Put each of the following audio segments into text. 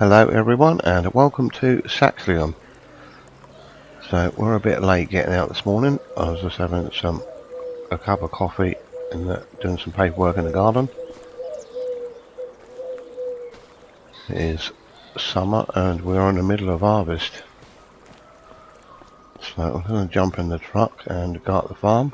Hello everyone and welcome to Saxlingham. So we're a bit late getting out this morning. I was just having a cup of coffee and doing some paperwork in the garden. It is summer and we're in the middle of harvest. So I'm going to jump in the truck and go up the farm.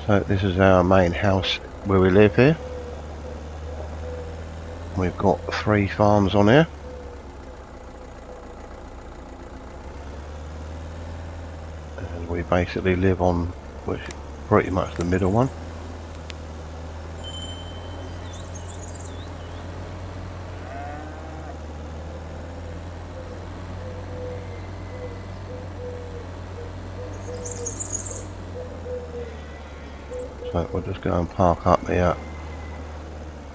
So this is our main house where we live here. We've got 3 farms on here. And we basically live on which is pretty much the middle one. So we'll just go and park up here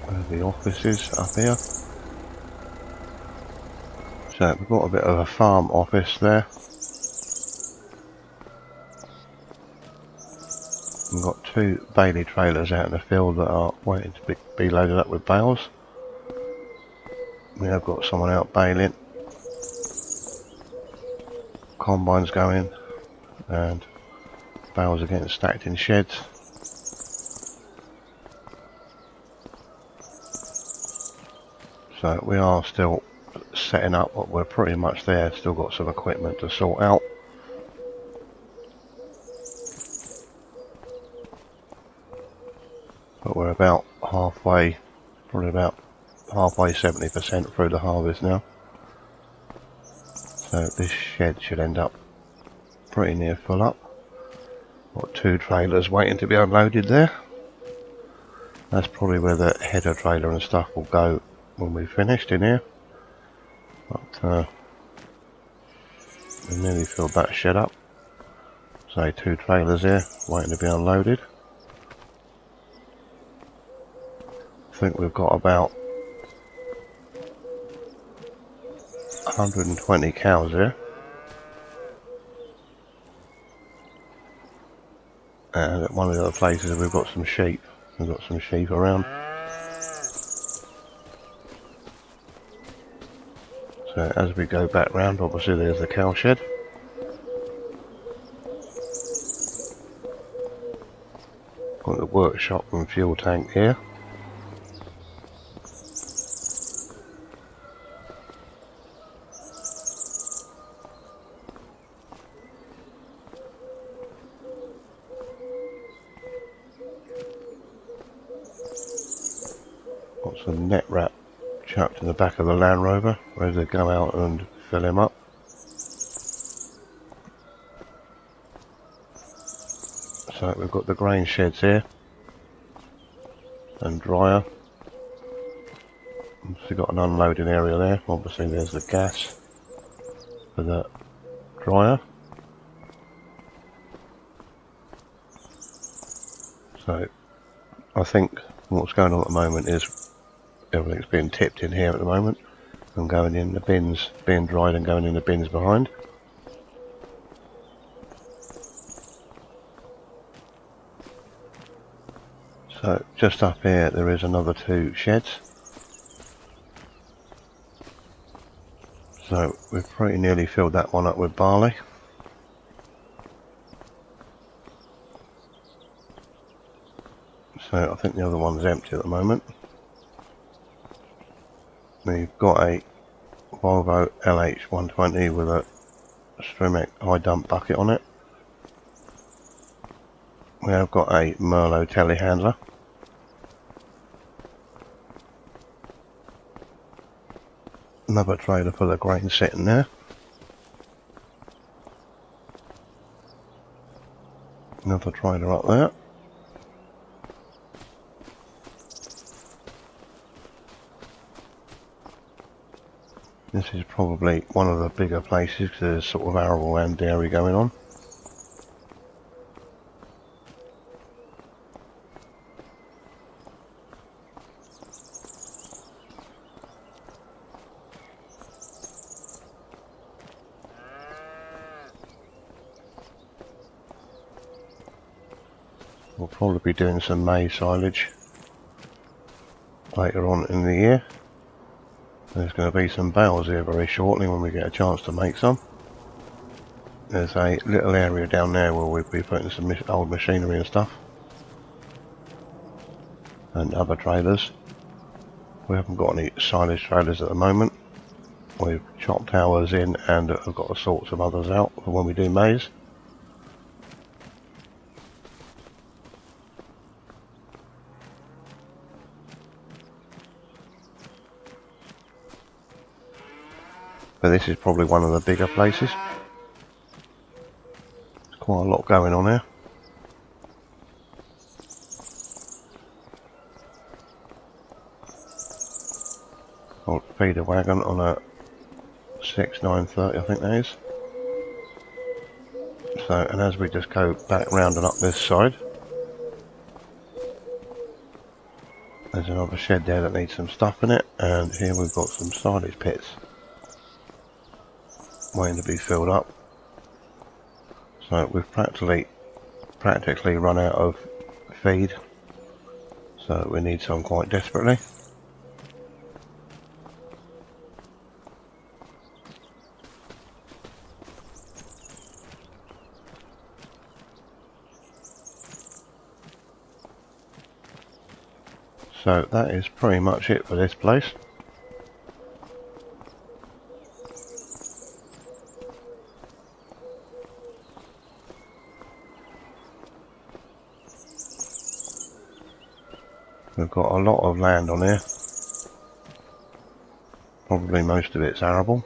where the office is, up here. So we've got a bit of a farm office there. We've got 2 Bailey trailers out in the field that are waiting to be loaded up with bales. We have got someone out baling. Combines going and bales are getting stacked in sheds. So we are still setting up, but we're pretty much there. Still got some equipment to sort out. But we're about halfway, probably about halfway, 70% through the harvest now. So this shed should end up pretty near full up. Got 2 trailers waiting to be unloaded there. That's probably where the header trailer and stuff will go when we've finished in here. But we nearly filled that shed up. So 2 trailers here waiting to be unloaded. I think we've got about 120 cows here. And at one of the other places we've got some sheep. We've got some sheep around. So as we go back round, obviously there's the cow shed. Got the workshop and fuel tank here. Got some net wrap chucked in the back of the Land Rover, ready to go out and fill him up. So we've got the grain sheds here and dryer. We've got an unloading area there. Obviously there's the gas for the dryer. So I think what's going on at the moment is everything's being tipped in here at the moment and going in the bins, being dried and going in the bins behind. So just up here there is another 2 sheds. So we've pretty nearly filled that one up with barley. So I think the other one's empty at the moment. We've got a Volvo LH120 with a Stremec high dump bucket on it. We have got a Merlot telehandler. Another trailer full of grain sitting there. Another trailer up there. This is probably one of the bigger places because there's sort of arable and dairy going on. We'll probably be doing some maize silage later on in the year. There's going to be some bales here very shortly when we get a chance to make some. There's a little area down there where we'll be putting some old machinery and stuff. And other trailers. We haven't got any silage trailers at the moment. We've chopped ours in and I've got to sort some others out for when we do maize. But this is probably one of the bigger places. There's quite a lot going on here. Old feeder wagon on a 6930, I think that is. So, and as we just go back round and up this side, there's another shed there that needs some stuff in it, and here we've got some silage pits waiting to be filled up. So we've practically run out of feed, so we need some quite desperately. So that is pretty much it for this place. We've got a lot of land on here. Probably most of it's arable.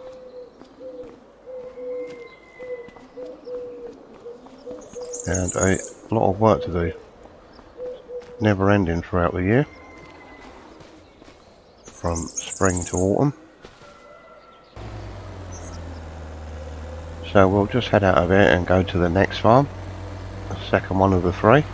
And a lot of work to do. Never ending throughout the year. From spring to autumn. So we'll just head out of here and go to the next farm. The second one of the three.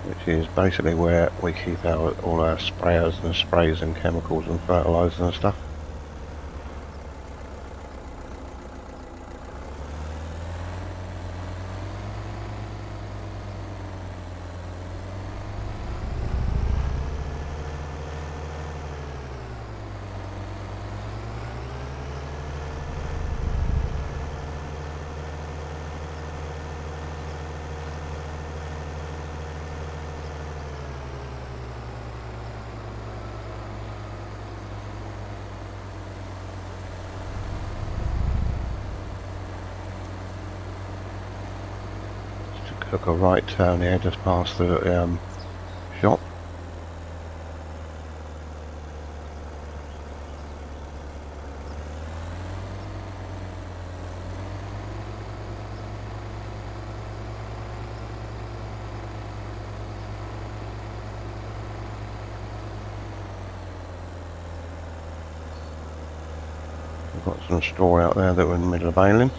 Which is basically where we keep all our sprayers and sprays and chemicals and fertilisers and stuff. Took a right turn here just past the shop. We've got some straw out there that we're in the middle of baling.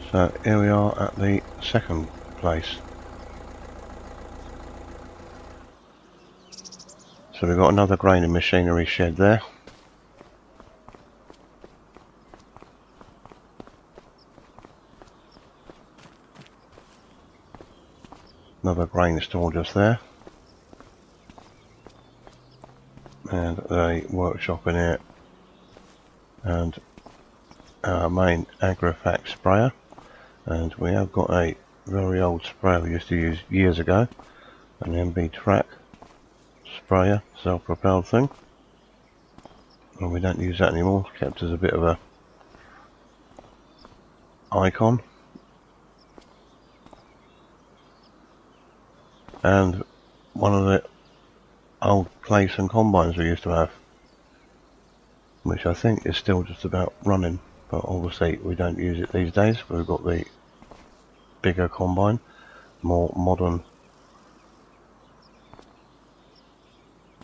So here we are at the second place. So we've got another grain and machinery shed there. Another grain store just there. And a workshop in here. And our main Agrofax sprayer. And we have got a very old sprayer we used to use years ago, an MB Track sprayer, self-propelled thing. And we don't use that anymore, it's kept as a bit of a icon. And one of the old plates and combines we used to have, which I think is still just about running, but obviously we don't use it these days. We've got the bigger combine, more modern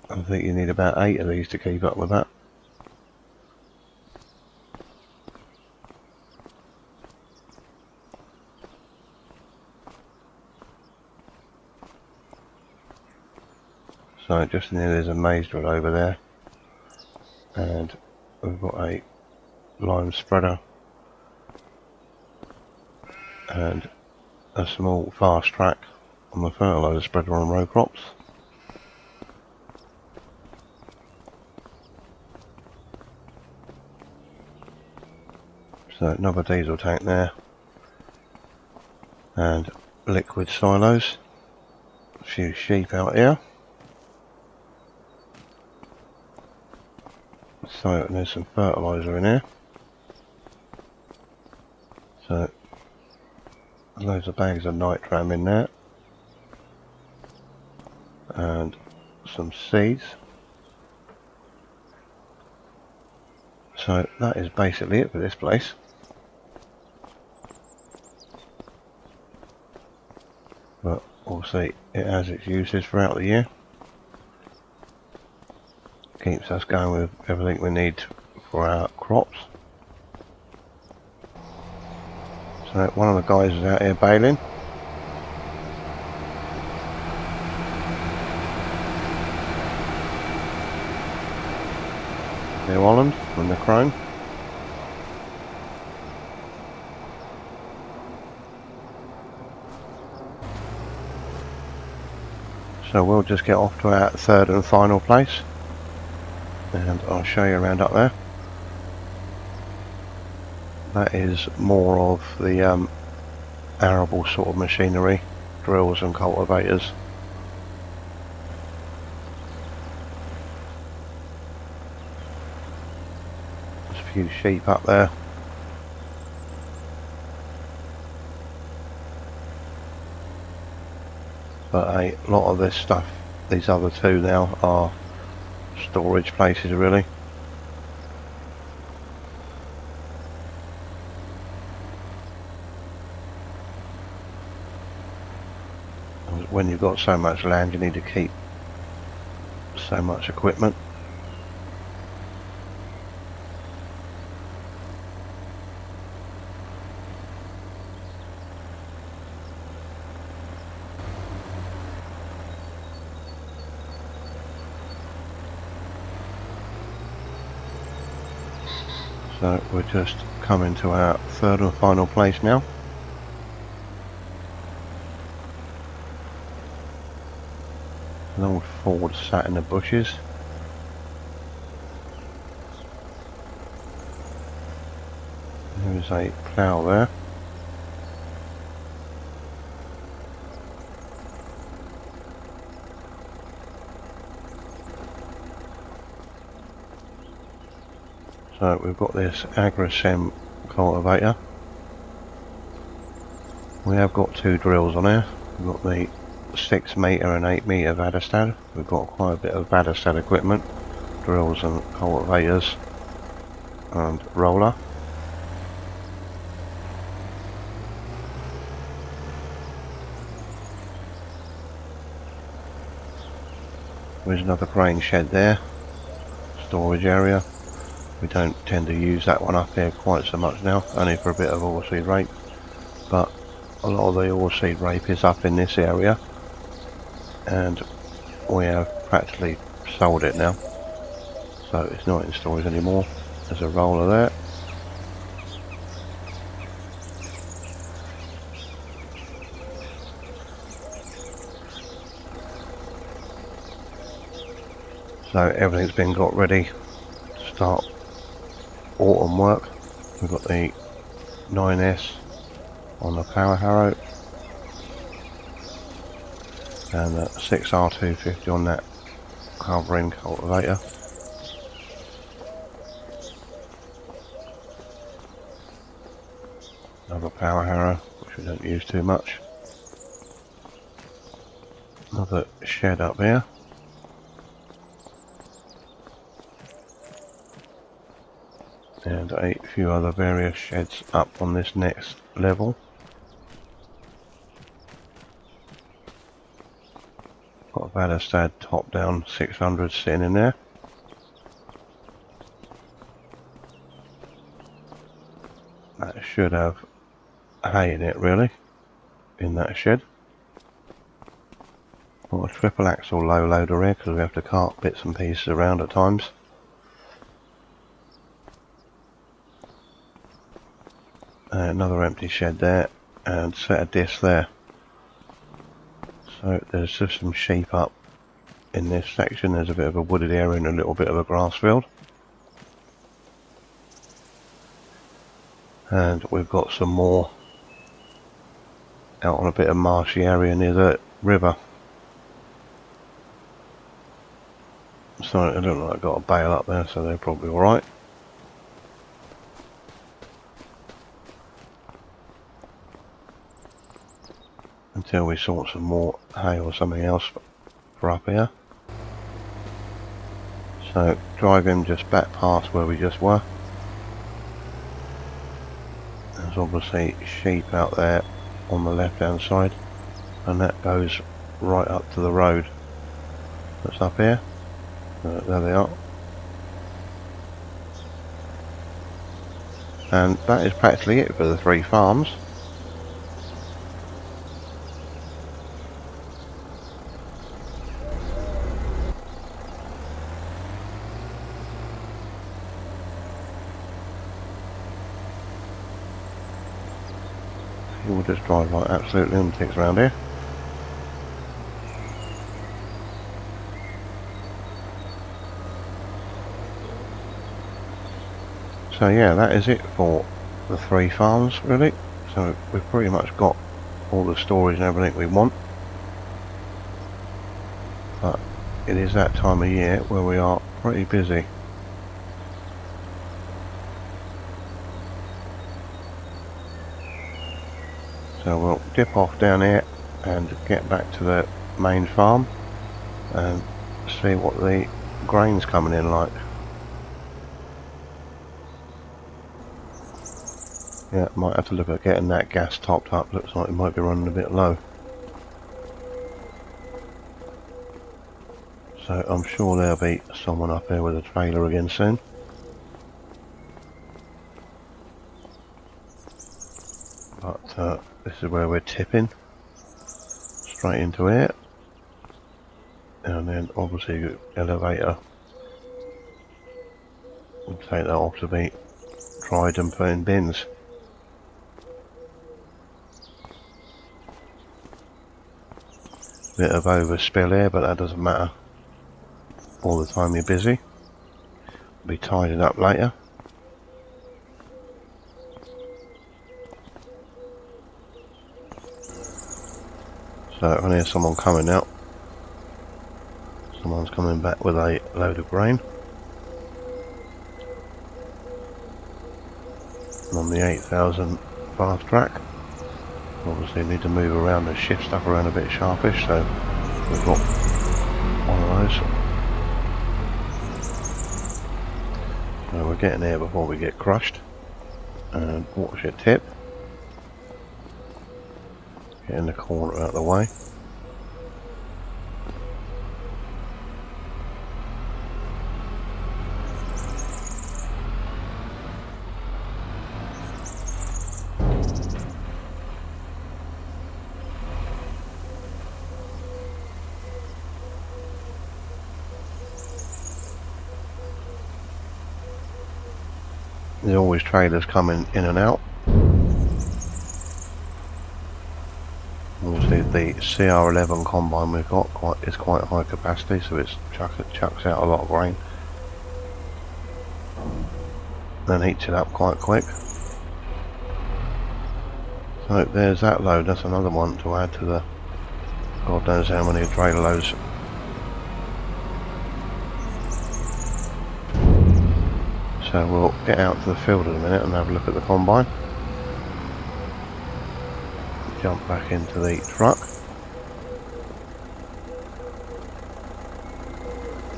I think you need about 8 of these to keep up with that. So just near there's a maze drill over there, and we've got a lime spreader and a small fast track on the fertiliser spreader on row crops. So another diesel tank there, and liquid silos, a few sheep out here. So there's some fertiliser in here. So loads of bags of nitram in there, and some seeds. So that is basically it for this place. But obviously it has its uses throughout the year. Keeps us going with everything we need for our crops. So one of the guys is out here baling. New Holland and the Chrome. So we'll just get off to our third and final place, and I'll show you around up there. That is more of the arable sort of machinery, drills and cultivators. There's a few sheep up there. But a lot of this stuff, these other two now, are storage places really. When you've got so much land, you need to keep so much equipment. So we're just coming to our third and final place now. An old Ford sat in the bushes. There's a plough there. So we've got this AgriSem cultivator. We have got two drills on here. We've got the 6 metre and 8 metre Vadestad. We've got quite a bit of Vadestad equipment, drills and cultivators and roller. There's another grain shed there, storage area. We don't tend to use that one up here quite so much now, only for a bit of oilseed rape, but a lot of the oilseed rape is up in this area, and we have practically sold it now, so it's not in storage anymore. There's a roller there. So everything's been got ready to start autumn work. We've got the 9S on the power harrow and the 6R250 on that covering cultivator. Another power harrow, which we don't use too much. Another shed up here. And a few other various sheds up on this next level. Got a Valistad top down 600 sitting in there. That should have hay in it really, in that shed. Got a triple axle low loader here because we have to cart bits and pieces around at times. Another empty shed there and set of discs there. So there's just some sheep up in this section. There's a bit of a wooded area and a little bit of a grass field. And we've got some more out on a bit of marshy area near the river. So I don't know, I've got a bale up there, so they're probably alright. Until we sort some more hay or something else for up here. So driving just back past where we just were. There's obviously sheep out there on the left hand side, and that goes right up to the road that's up here. There they are. And that is practically it for the 3 farms. We'll just drive like absolute lunatics around here. So yeah, that is it for the 3 farms really. So we've pretty much got all the storage and everything we want. But it is that time of year where we are pretty busy. So we'll dip off down here and get back to the main farm and see what the grain's coming in like. Yeah, might have to look at getting that gas topped up. Looks like it might be running a bit low. So I'm sure there'll be someone up here with a trailer again soon. But this is where we're tipping. Straight into here. And then obviously the elevator. We'll take that off to be tried and put in bins. Bit of overspill here, but that doesn't matter. All the time you're busy. Be tidied up later. So I can hear someone coming out. Someone's coming back with a load of grain. On the 8000 fast track. Obviously need to move around and shift stuff around a bit sharpish, so we've got one of those. So we're getting there before we get crushed. And watch it tip. Get in the corner out of the way. There's always trailers coming in and out. Obviously the CR11 combine we've got is quite high capacity, so it chucks out a lot of grain. Then heats it up quite quick. So there's that load, that's another one to add to the God knows how many trailer loads. So we'll get out to the field in a minute and have a look at the combine. Jump back into the truck.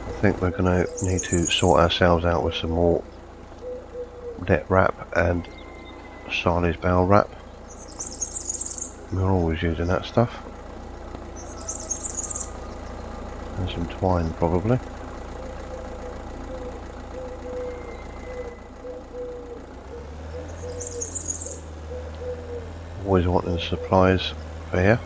I think we're going to need to sort ourselves out with some more deck wrap and silage bale wrap. We're always using that stuff. And some twine probably. Always wanting supplies for here.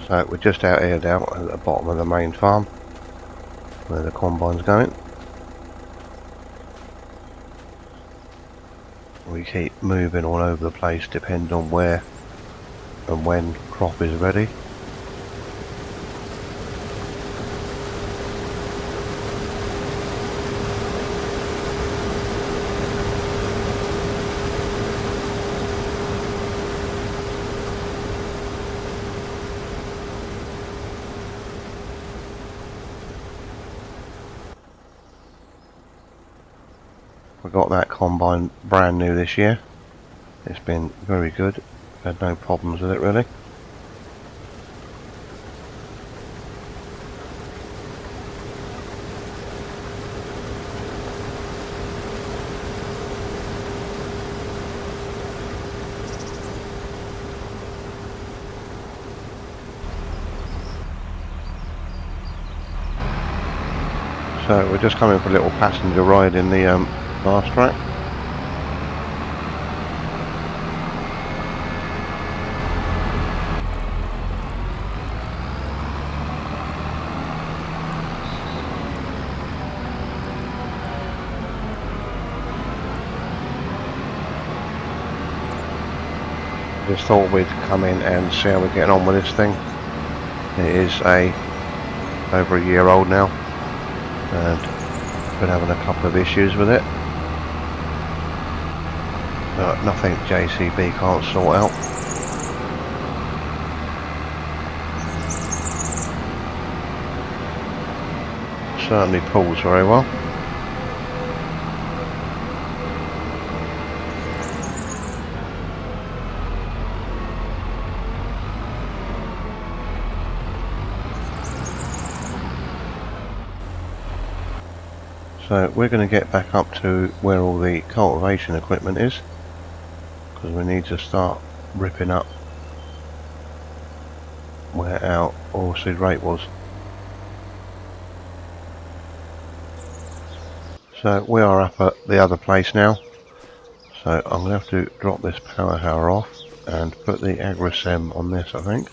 So we're just out here now at the bottom of the main farm where the combine's going. We keep moving all over the place depending on where and when crop is ready. We got that combine brand new this year. It's been very good. Had no problems with it really. So we're just coming for a little passenger ride in the fast track. Just thought we'd come in and see how we're getting on with this thing. It is over a year old now, and been having a couple of issues with it. But nothing JCB can't sort out. Certainly pulls very well. So we're going to get back up to where all the cultivation equipment is, because we need to start ripping up where our oilseed rate was. So we are up at the other place now, so I'm going to have to drop this power hour off and put the AgriSem on this, I think.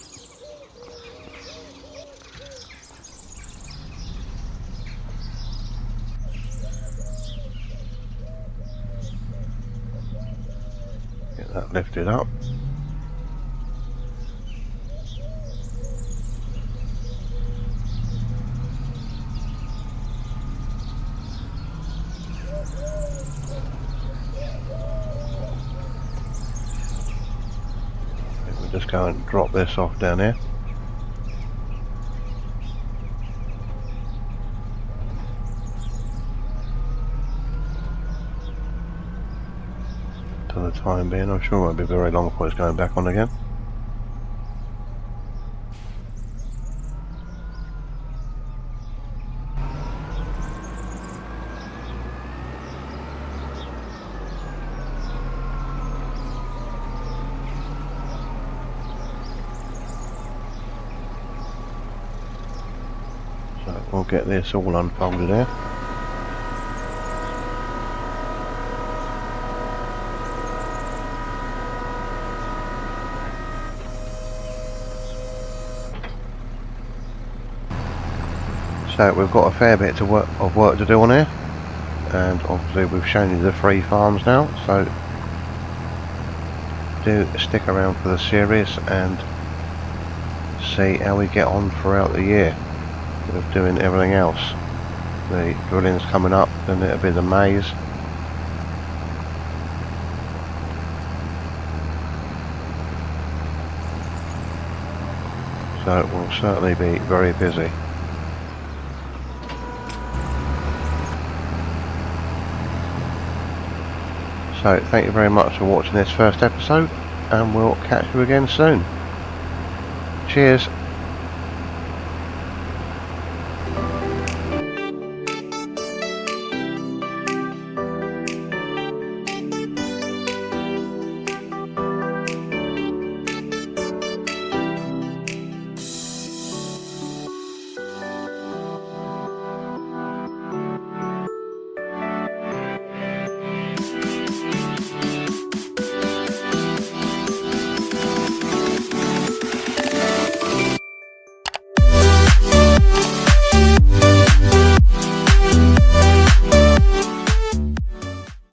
Get that lifted up. We'll just go and drop this off down here. For the time being, I'm sure it won't be very long before it's going back on again. So we'll get this all unfolded here. So we've got a fair bit of work to do on here, and obviously we've shown you the 3 farms now, so do stick around for the series and see how we get on throughout the year with doing everything else. The drilling's coming up, then it'll be the maize. So it will certainly be very busy. So thank you very much for watching this first episode, and we'll catch you again soon. Cheers.